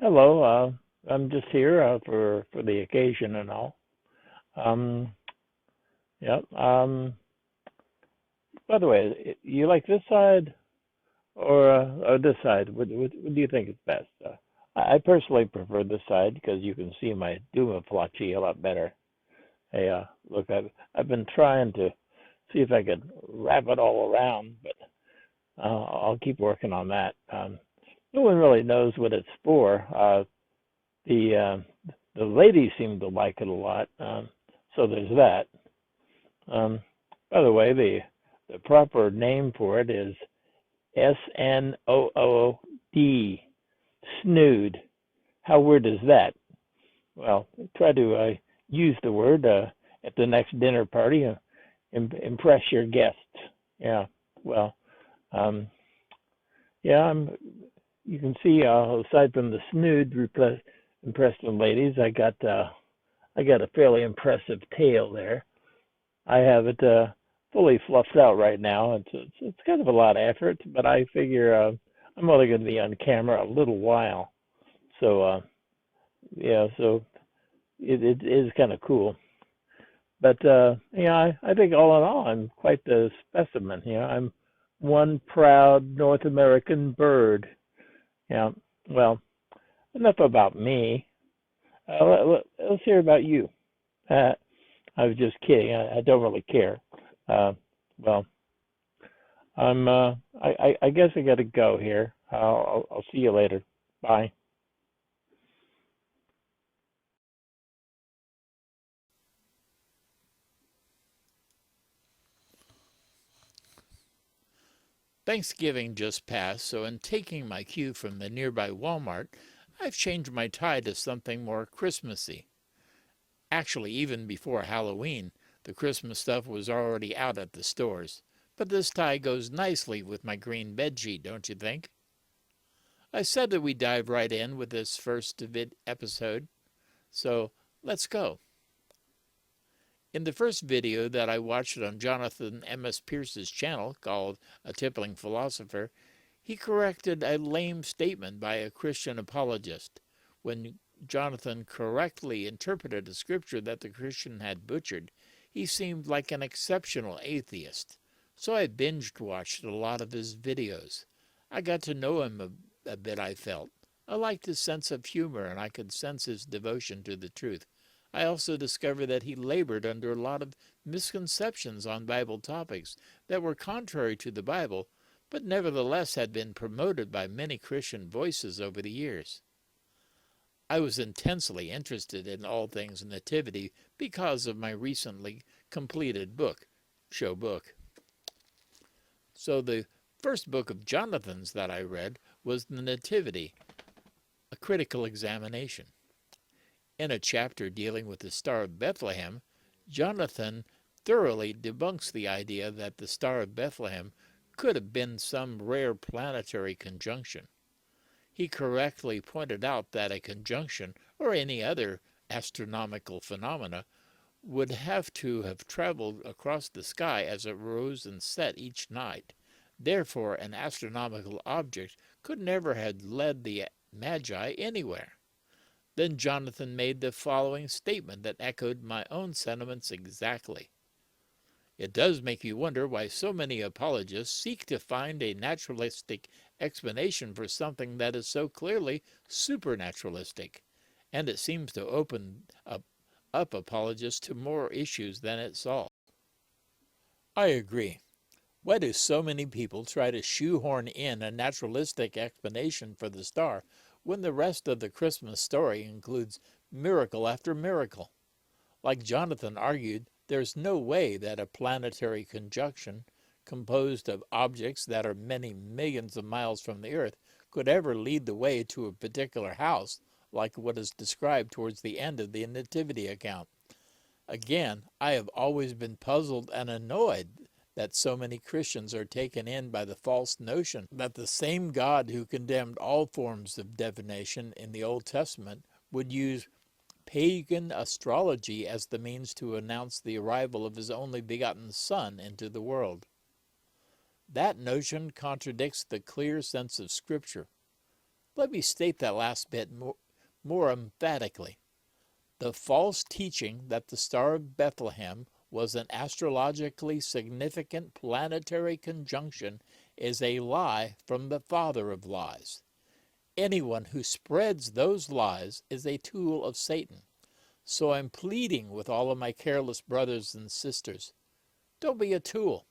Hello. I'm just here for the occasion and all. Um, yeah. By the way, you like this side or this side? What do you think is best? I personally prefer this side because you can see my Duma a lot better. Hey, look, I've been trying to see if I could wrap it all around, but I'll keep working on that. No one really knows what it's for. The the ladies seem to like it a lot, so there's that. Um, by the way, the proper name for it is SNOOD, snood. How weird is that? Well, try to use the word at the next dinner party. Impress your guests. Yeah. Well, um, yeah. You can see aside from the snood impressed the ladies, I got a fairly impressive tail there. I have it fully fluffed out right now. It's kind of a lot of effort, but I figure I'm only going to be on camera a little while, so yeah, so it is kind of cool. But yeah, I think all in all, I'm quite the specimen. I'm one proud North American bird. Yeah. Well, enough about me. Let's hear about you. Uh, I was just kidding. I don't really care. Uh, well, I'm. I guess I got to go here. I'll see you later. Bye. Thanksgiving just passed, so in taking my cue from the nearby Walmart, I've changed my tie to something more Christmassy. Actually, even before Halloween, the Christmas stuff was already out at the stores. But this tie goes nicely with my green bedsheet, don't you think? I said that we dive right in with this first episode, so let's go. In the first video that I watched on Johnathan MS Pearce's channel called A Tippling Philosopher, he corrected a lame statement by a Christian apologist. When Johnathan correctly interpreted a scripture that the Christian had butchered, he seemed like an exceptional atheist. So I binged watched a lot of his videos. I got to know him a bit, I felt. I liked his sense of humor, and I could sense his devotion to the truth. I also discovered that he labored under a lot of misconceptions on Bible topics that were contrary to the Bible, but nevertheless had been promoted by many Christian voices over the years. I was intensely interested in all things nativity because of my recently completed show book. So the first book of Johnathan's that I read was The Nativity, a critical examination. In a chapter dealing with the Star of Bethlehem, Johnathan thoroughly debunks the idea that the Star of Bethlehem could have been some rare planetary conjunction. He correctly pointed out that a conjunction, or any other astronomical phenomena, would have to have traveled across the sky as it rose and set each night. Therefore, an astronomical object could never have led the Magi anywhere. Then Johnathan made the following statement that echoed my own sentiments exactly. It does make you wonder why so many apologists seek to find a naturalistic explanation for something that is so clearly supernaturalistic, and it seems to open up apologists to more issues than it solves. I agree. Why do so many people try to shoehorn in a naturalistic explanation for the star when the rest of the Christmas story includes miracle after miracle? Like Johnathan argued, there's no way that a planetary conjunction composed of objects that are many millions of miles from the Earth could ever lead the way to a particular house like what is described towards the end of the Nativity account. Again, I have always been puzzled and annoyed that so many Christians are taken in by the false notion that the same God who condemned all forms of divination in the Old Testament would use pagan astrology as the means to announce the arrival of his only begotten Son into the world. That notion contradicts the clear sense of Scripture. Let me state that last bit more emphatically. The false teaching that the Star of Bethlehem was an astrologically significant planetary conjunction is a lie from the father of lies. Anyone who spreads those lies is a tool of Satan. So I'm pleading with all of my careless brothers and sisters, don't be a tool.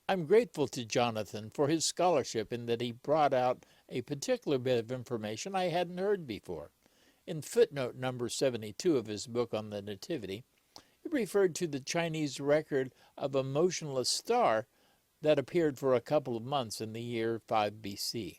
I'm grateful to Johnathan for his scholarship in that he brought out a particular bit of information I hadn't heard before. In footnote number 72 of his book on the Nativity, it referred to the Chinese record of a motionless star that appeared for a couple of months in the year 5 BC.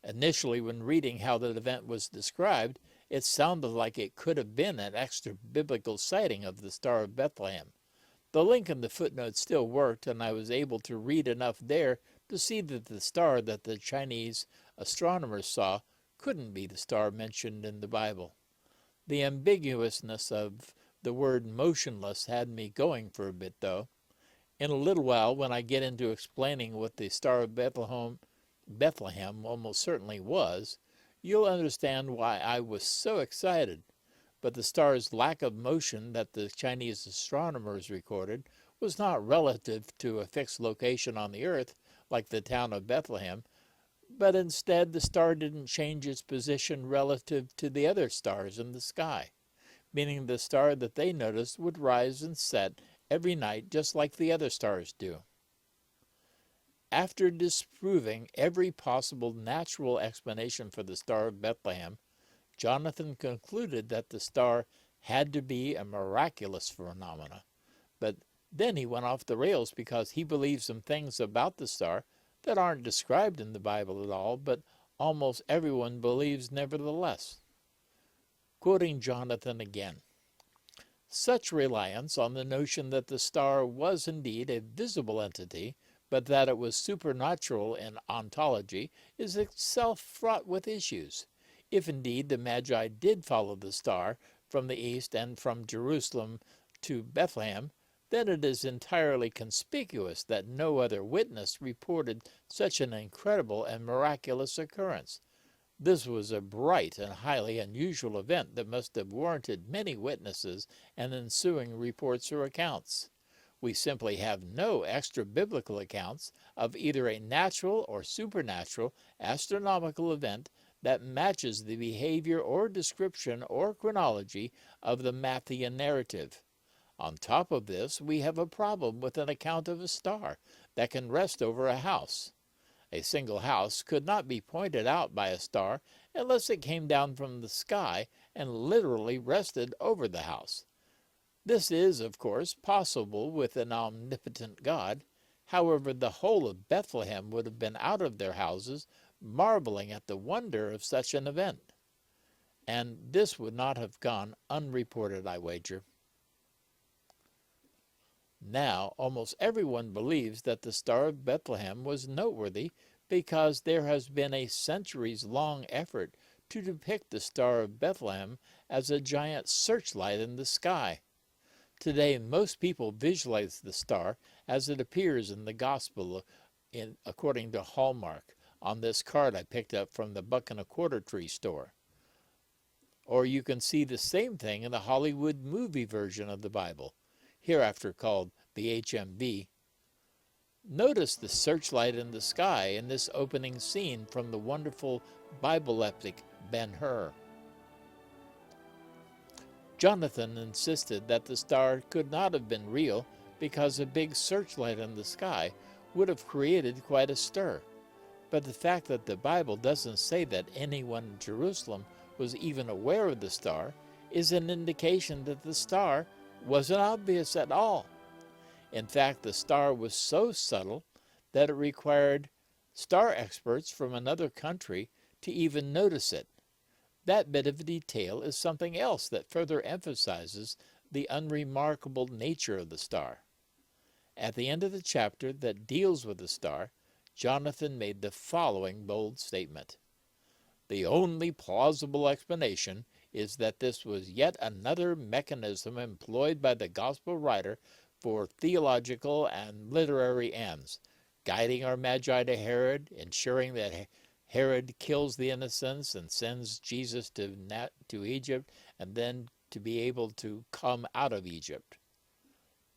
Initially, when reading how that event was described, it sounded like it could have been an extra-biblical sighting of the Star of Bethlehem. The link in the footnote still worked, and I was able to read enough there to see that the star that the Chinese astronomers saw couldn't be the star mentioned in the Bible. The ambiguousness of the word motionless had me going for a bit, though. In a little while, when I get into explaining what the Star of Bethlehem almost certainly was, you'll understand why I was so excited. But the star's lack of motion that the Chinese astronomers recorded was not relative to a fixed location on the earth, like the town of Bethlehem, but instead the star didn't change its position relative to the other stars in the sky, meaning the star that they noticed would rise and set every night just like the other stars do. After disproving every possible natural explanation for the Star of Bethlehem, Johnathan concluded that the star had to be a miraculous phenomenon, but then he went off the rails because he believes some things about the star that aren't described in the Bible at all, but almost everyone believes nevertheless. Quoting Johnathan again, such reliance on the notion that the star was indeed a visible entity, but that it was supernatural in ontology, is itself fraught with issues. If indeed the Magi did follow the star from the east and from Jerusalem to Bethlehem, then it is entirely conspicuous that no other witness reported such an incredible and miraculous occurrence. This was a bright and highly unusual event that must have warranted many witnesses and ensuing reports or accounts. We simply have no extra-biblical accounts of either a natural or supernatural astronomical event that matches the behavior or description or chronology of the Matthean narrative. On top of this, we have a problem with an account of a star that can rest over a house. A single house could not be pointed out by a star unless it came down from the sky and literally rested over the house. This is, of course, possible with an omnipotent God. However, the whole of Bethlehem would have been out of their houses, marveling at the wonder of such an event. And this would not have gone unreported, I wager. Now, almost everyone believes that the Star of Bethlehem was noteworthy because there has been a centuries-long effort to depict the Star of Bethlehem as a giant searchlight in the sky. Today, most people visualize the star as it appears in the Gospel according to Hallmark on this card I picked up from the Buck and a Quarter Tree store. Or you can see the same thing in the Hollywood movie version of the Bible, hereafter called the HMV. Notice the searchlight in the sky in this opening scene from the wonderful Bible epic Ben-Hur. Johnathan insisted that the star could not have been real because a big searchlight in the sky would have created quite a stir. But the fact that the Bible doesn't say that anyone in Jerusalem was even aware of the star is an indication that the star wasn't obvious at all. In fact, the star was so subtle that it required star experts from another country to even notice it. That bit of detail is something else that further emphasizes the unremarkable nature of the star. At the end of the chapter that deals with the star, Johnathan made the following bold statement. The only plausible explanation is that this was yet another mechanism employed by the gospel writer for theological and literary ends, guiding our Magi to Herod, ensuring that Herod kills the innocents and sends Jesus to Egypt, and then to be able to come out of Egypt.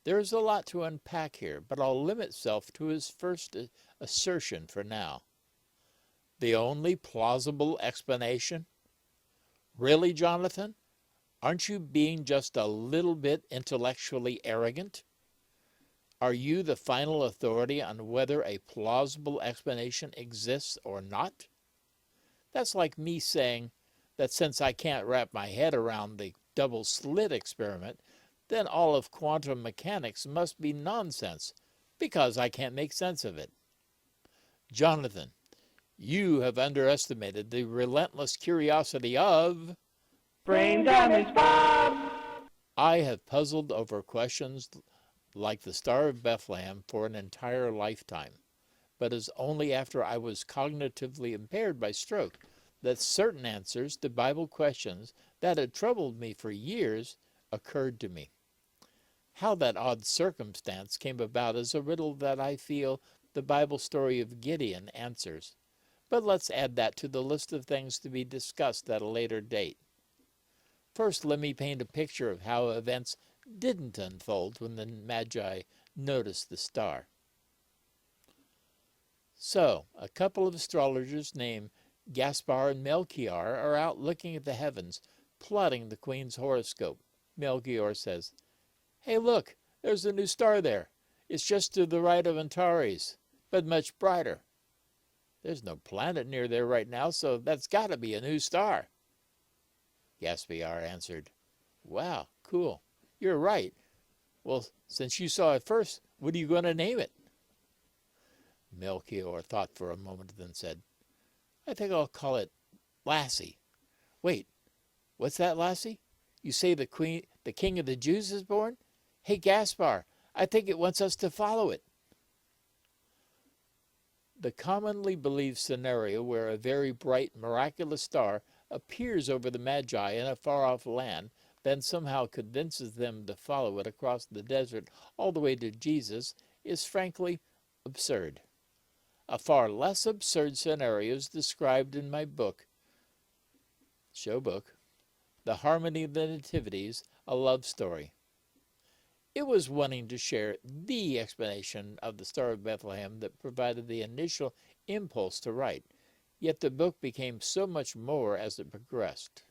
There's a lot to unpack here, but I'll limit myself to his first assertion for now. The only plausible explanation? Really, Johnathan? Aren't you being just a little bit intellectually arrogant? Are you the final authority on whether a plausible explanation exists or not? That's like me saying that since I can't wrap my head around the double slit experiment, then all of quantum mechanics must be nonsense, because I can't make sense of it. Johnathan, you have underestimated the relentless curiosity of Brain Damage Bob! I have puzzled over questions like the Star of Bethlehem for an entire lifetime, but it was only after I was cognitively impaired by stroke that certain answers to Bible questions that had troubled me for years occurred to me. How that odd circumstance came about is a riddle that I feel the Bible story of Gideon answers, but let's add that to the list of things to be discussed at a later date. First, let me paint a picture of how events didn't unfold when the Magi noticed the star. So, a couple of astrologers named Gaspar and Melchior are out looking at the heavens, plotting the queen's horoscope. Melchior says, "Hey, look, there's a new star there. It's just to the right of Antares, but much brighter." "There's no planet near there right now, so that's got to be a new star." Gaspar answered, "Wow, cool. You're right. Well, since you saw it first, what are you going to name it?" Melchior thought for a moment, then said, "I think I'll call it Lassie." "Wait, what's that, Lassie? You say the king of the Jews is born? Hey, Gaspar, I think it wants us to follow it." The commonly believed scenario where a very bright, miraculous star appears over the Magi in a far-off land, then somehow convinces them to follow it across the desert all the way to Jesus, is frankly absurd. A far less absurd scenario is described in my book, The Harmony of the Nativities, a love story. It was wanting to share the explanation of the Star of Bethlehem that provided the initial impulse to write, yet the book became so much more as it progressed.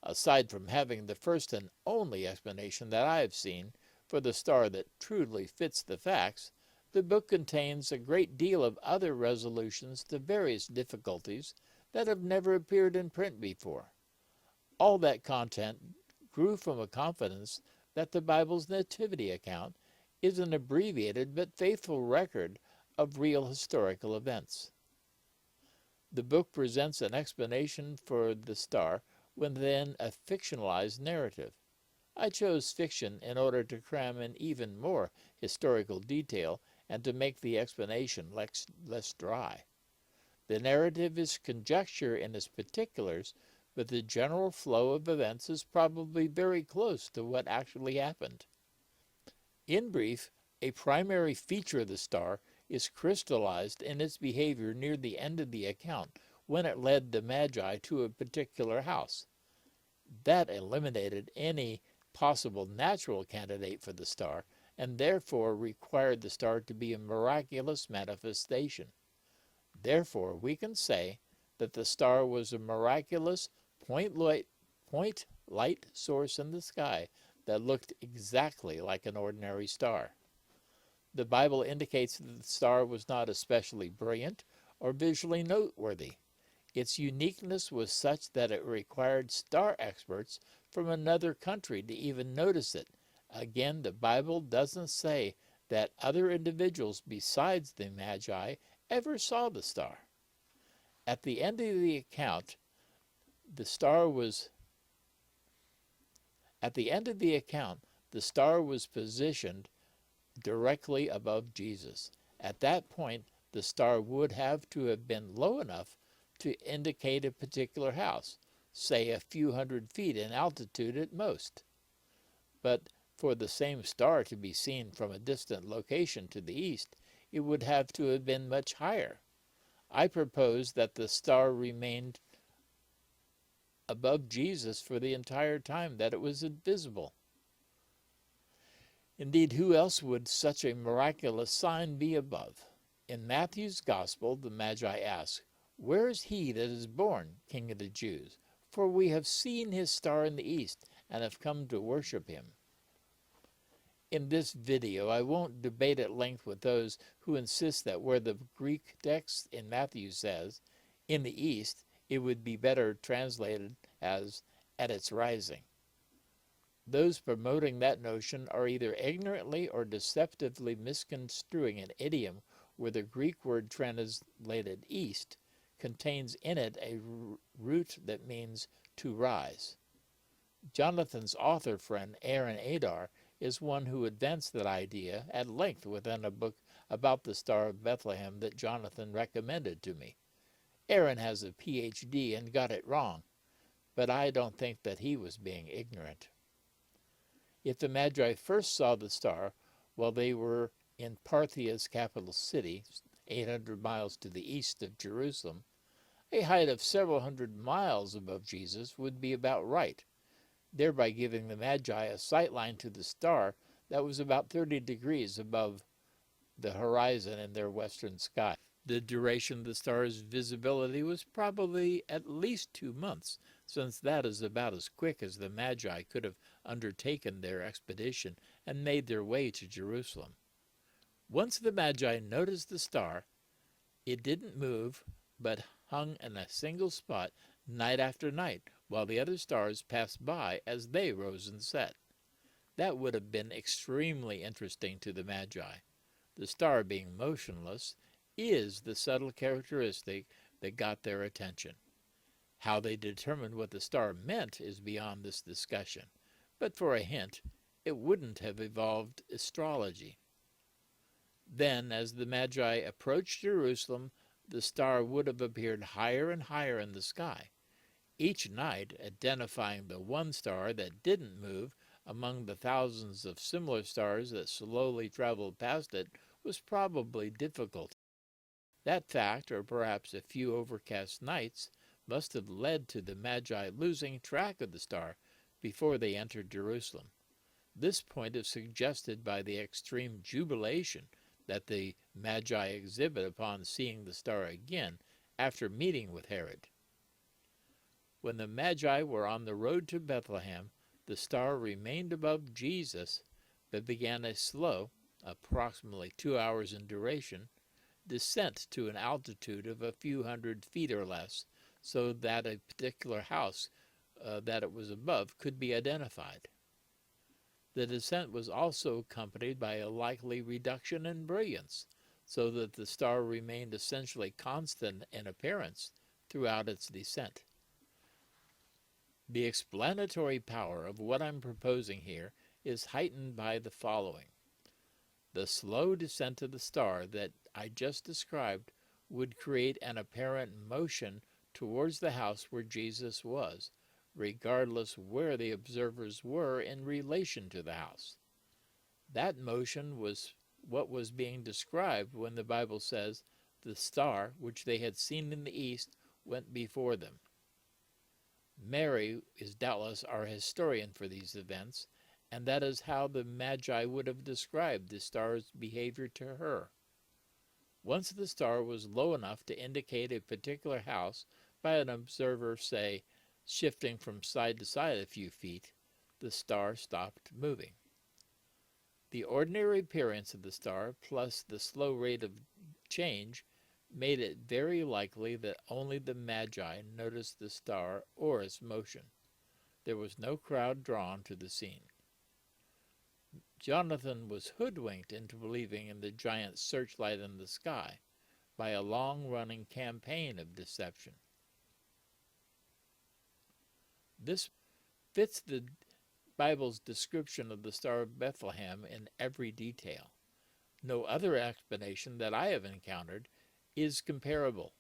Aside from having the first and only explanation that I have seen for the star that truly fits the facts, the book contains a great deal of other resolutions to various difficulties that have never appeared in print before. All that content grew from a confidence that the Bible's nativity account is an abbreviated but faithful record of real historical events. The book presents an explanation for the star within a fictionalized narrative. I chose fiction in order to cram in even more historical detail and to make the explanation less dry. The narrative is conjecture in its particulars, but the general flow of events is probably very close to what actually happened. In brief, a primary feature of the star is crystallized in its behavior near the end of the account when it led the Magi to a particular house. That eliminated any possible natural candidate for the star and therefore required the star to be a miraculous manifestation. Therefore, we can say that the star was a miraculous point light source in the sky that looked exactly like an ordinary star. The Bible indicates that the star was not especially brilliant or visually noteworthy. Its uniqueness was such that it required star experts from another country to even notice it. Again, the Bible doesn't say that other individuals besides the Magi ever saw the star. At the end of the account, the star was positioned directly above Jesus. At that point, the star would have to have been low enough to indicate a particular house, say a few hundred feet in altitude at most. But for the same star to be seen from a distant location to the east, it would have to have been much higher. I propose that the star remained above Jesus for the entire time that it was invisible. Indeed, who else would such a miraculous sign be above? In Matthew's Gospel, the Magi ask, "Where is he that is born, King of the Jews? For we have seen his star in the east and have come to worship him." In this video, I won't debate at length with those who insist that where the Greek text in Matthew says, "in the east," it would be better translated as "at its rising." Those promoting that notion are either ignorantly or deceptively misconstruing an idiom where the Greek word translated east contains in it a root that means to rise. Jonathan's author friend Aaron Adar is one who advanced that idea at length within a book about the Star of Bethlehem that Jonathan recommended to me. Aaron has a PhD and got it wrong, but I don't think that he was being ignorant. If the Magi first saw the star while they were in Parthia's capital city, 800 miles to the east of Jerusalem, a height of several hundred miles above Jesus would be about right, thereby giving the Magi a sight line to the star that was about 30 degrees above the horizon in their western sky. The duration of the star's visibility was probably at least 2 months, since that is about as quick as the Magi could have undertaken their expedition and made their way to Jerusalem. Once the Magi noticed the star, it didn't move, but hung in a single spot night after night, while the other stars passed by as they rose and set. That would have been extremely interesting to the Magi. The star being motionless is the subtle characteristic that got their attention. How they determined what the star meant is beyond this discussion, but for a hint, it wouldn't have evolved astrology. Then, as the Magi approached Jerusalem, the star would have appeared higher and higher in the sky, each night identifying the one star that didn't move among the thousands of similar stars that slowly traveled past it was probably difficult. That fact, or perhaps a few overcast nights, must have led to the Magi losing track of the star before they entered Jerusalem. This point is suggested by the extreme jubilation that the Magi exhibit upon seeing the star again after meeting with Herod. When the Magi were on the road to Bethlehem, the star remained above Jesus, but began a slow, approximately 2 hours in duration, descent to an altitude of a few hundred feet or less, so that a particular house that it was above could be identified. The descent was also accompanied by a likely reduction in brilliance, so that the star remained essentially constant in appearance throughout its descent. The explanatory power of what I'm proposing here is heightened by the following. The slow descent of the star that I just described would create an apparent motion towards the house where Jesus was, regardless where the observers were in relation to the house. That motion was what was being described when the Bible says, "The star which they had seen in the east went before them." Mary is doubtless our historian for these events, and that is how the Magi would have described the star's behavior to her. Once the star was low enough to indicate a particular house by an observer, say, shifting from side to side a few feet, the star stopped moving. The ordinary appearance of the star plus the slow rate of change made it very likely that only the Magi noticed the star or its motion. There was no crowd drawn to the scene. Jonathan was hoodwinked into believing in the giant searchlight in the sky by a long-running campaign of deception. This fits the Bible's description of the Star of Bethlehem in every detail. No other explanation that I have encountered is comparable.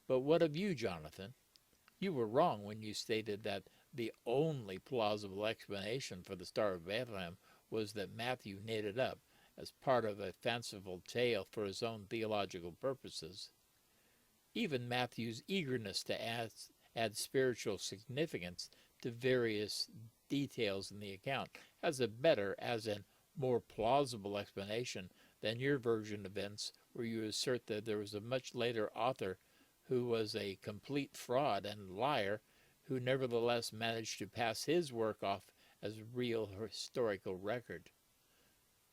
But what of you, Jonathan? You were wrong when you stated that the only plausible explanation for the Star of Bethlehem was that Matthew made it up as part of a fanciful tale for his own theological purposes. Even Matthew's eagerness to add spiritual significance to various details in the account has a better, as in more plausible explanation than your version of events, where you assert that there was a much later author who was a complete fraud and liar who nevertheless managed to pass his work off as a real historical record.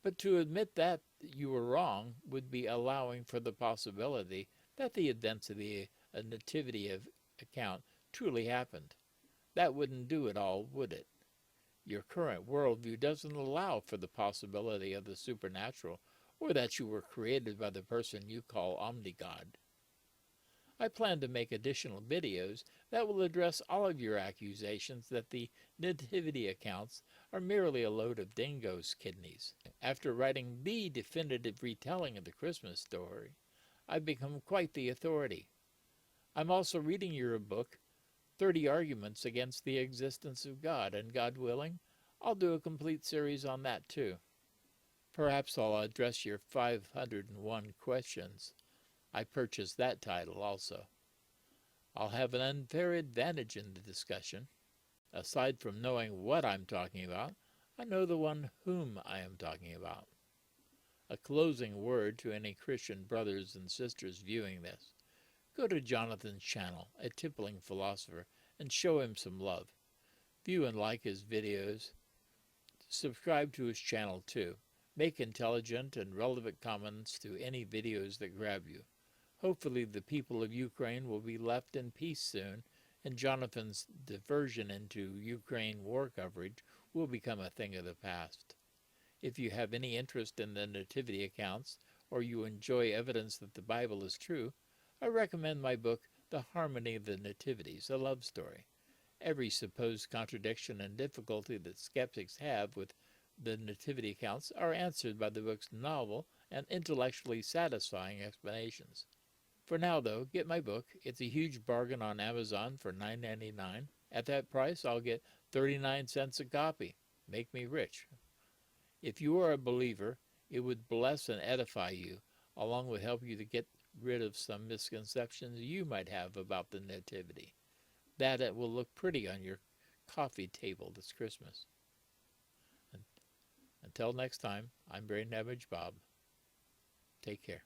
But to admit that you were wrong would be allowing for the possibility that the events of the nativity account truly happened. That wouldn't do it all, would it? Your current worldview doesn't allow for the possibility of the supernatural, or that you were created by the person you call Omnigod. I plan to make additional videos that will address all of your accusations that the nativity accounts are merely a load of dingoes' kidneys. After writing the definitive retelling of the Christmas story, I've become quite the authority. I'm also reading your book, 30 Arguments Against the Existence of God, and God willing, I'll do a complete series on that too. Perhaps I'll address your 501 questions. I purchased that title also. I'll have an unfair advantage in the discussion. Aside from knowing what I'm talking about, I know the one whom I am talking about. A closing word to any Christian brothers and sisters viewing this. Go to Johnathan's channel, a Tippling Philosopher, and show him some love. View and like his videos. Subscribe to his channel too. Make intelligent and relevant comments to any videos that grab you. Hopefully the people of Ukraine will be left in peace soon, and Johnathan's diversion into Ukraine war coverage will become a thing of the past. If you have any interest in the nativity accounts, or you enjoy evidence that the Bible is true, I recommend my book, The Harmony of the Nativities, a love story. Every supposed contradiction and difficulty that skeptics have with the nativity accounts are answered by the book's novel and intellectually satisfying explanations. For now, though, get my book. It's a huge bargain on Amazon for $9.99. At that price, I'll get 39 cents a copy. Make me rich. If you are a believer, it would bless and edify you, along with help you to get rid of some misconceptions you might have about the Nativity. That it will look pretty on your coffee table this Christmas. Until next time, I'm Brain Damage Bob. Take care.